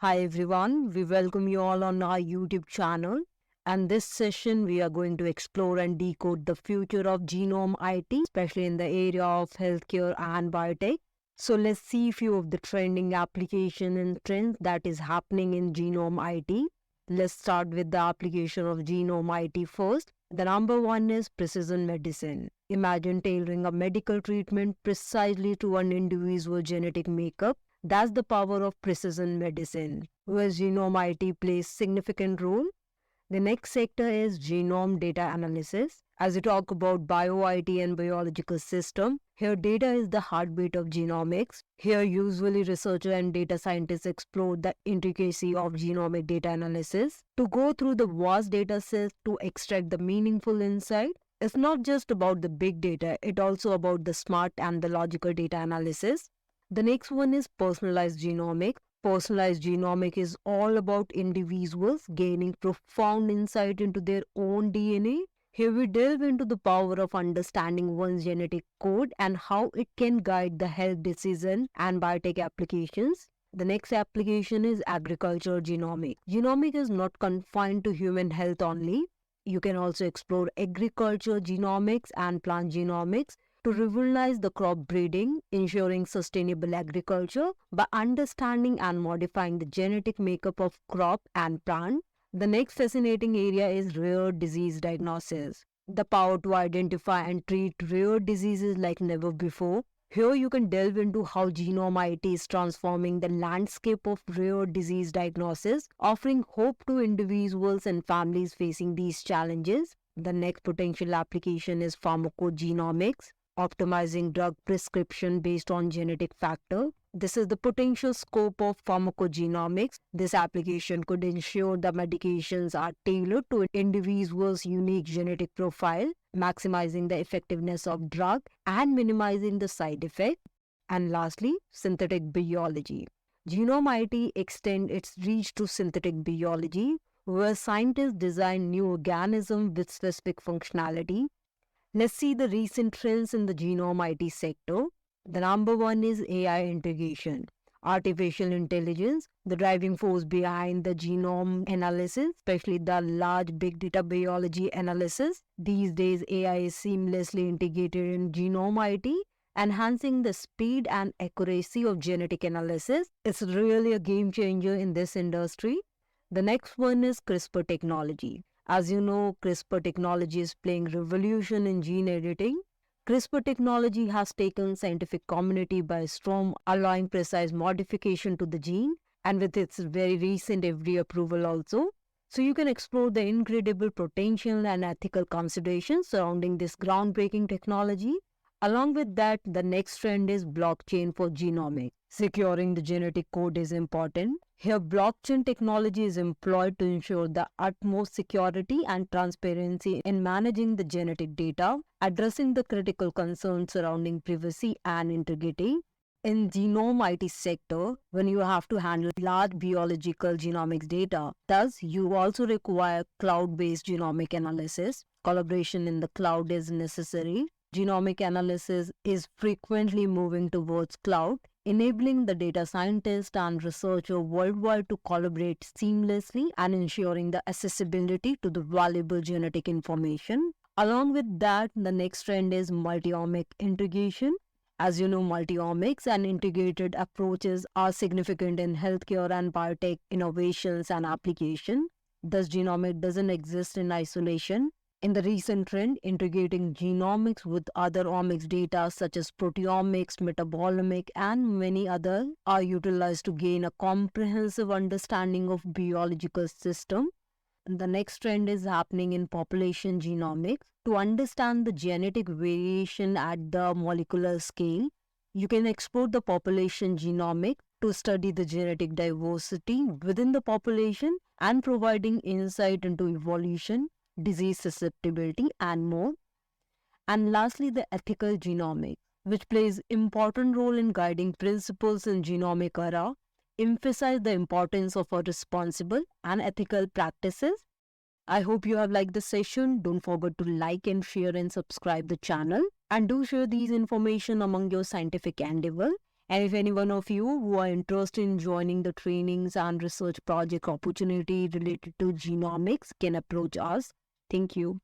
Hi everyone, we welcome you all on our YouTube channel. And this session, we are going to explore and decode the future of Genome IT, especially in the area of healthcare and biotech. So let's see a few of the trending application and trends that is happening in Genome IT. Let's start with the application of Genome IT first. The number one is precision medicine. Imagine tailoring a medical treatment precisely to an individual genetic makeup. That's the power of precision medicine, where Genome IT plays significant role. The next sector is genome data analysis. As we talk about bio-IT and biological system, here data is the heartbeat of genomics. Here usually researchers and data scientists explore the intricacy of genomic data analysis to go through the vast data sets to extract the meaningful insight. It's not just about the big data, it's also about the smart and the logical data analysis. The next one is personalized genomics. Personalized genomic is all about individuals gaining profound insight into their own DNA. Here we delve into the power of understanding one's genetic code and how it can guide the health decision and biotech applications. The next application is agriculture genomic. Genomic is not confined to human health only. You can also explore agriculture genomics and plant genomics to revolutionize the crop breeding, ensuring sustainable agriculture by understanding and modifying the genetic makeup of crop and plant. The next fascinating area is rare disease diagnosis. The power to identify and treat rare diseases like never before. Here you can delve into how Genome IT is transforming the landscape of rare disease diagnosis, offering hope to individuals and families facing these challenges. The next potential application is pharmacogenomics, optimizing drug prescription based on genetic factor. This is the potential scope of pharmacogenomics. This application could ensure the medications are tailored to an individual's unique genetic profile, maximizing the effectiveness of drug and minimizing the side effect. And lastly, synthetic biology. Genome IT extends its reach to synthetic biology, where scientists design new organisms with specific functionality. Let's see the recent trends in the Genome IT sector. The number one is AI integration. Artificial intelligence, the driving force behind the genome analysis, especially the large big data biology analysis. These days, AI is seamlessly integrated in Genome IT, enhancing the speed and accuracy of genetic analysis. It's really a game changer in this industry. The next one is CRISPR technology. As you know, CRISPR technology is playing revolution in gene editing. CRISPR technology has taken scientific community by storm, allowing precise modification to the gene, and with its very recent FDA approval also. So you can explore the incredible potential and ethical considerations surrounding this groundbreaking technology. Along with that, the next trend is blockchain for genomics. Securing the genetic code is important. Here, blockchain technology is employed to ensure the utmost security and transparency in managing the genetic data, addressing the critical concerns surrounding privacy and integrity. In Genome IT sector, when you have to handle large biological genomics data, thus you also require cloud-based genomic analysis. Collaboration in the cloud is necessary. Genomic analysis is frequently moving towards cloud, enabling the data scientists and researchers worldwide to collaborate seamlessly and ensuring the accessibility to the valuable genetic information. Along with that, the next trend is multi-omic integration. As you know, multi-omics and integrated approaches are significant in healthcare and biotech innovations and application. Thus, genomic doesn't exist in isolation. In the recent trend, integrating genomics with other omics data such as proteomics, metabolomics, and many others are utilized to gain a comprehensive understanding of biological system. The next trend is happening in population genomics. To understand the genetic variation at the molecular scale, you can explore the population genomic to study the genetic diversity within the population and providing insight into evolution, disease susceptibility, and more. And lastly, the ethical genomics, which plays important role in guiding principles in genomic era, emphasize the importance of a responsible and ethical practices. I hope you have liked the session. Don't forget to like and share and subscribe the channel. And do share these information among your scientific endeavor. And if any one of you who are interested in joining the trainings and research project opportunity related to genomics can approach us. Thank you.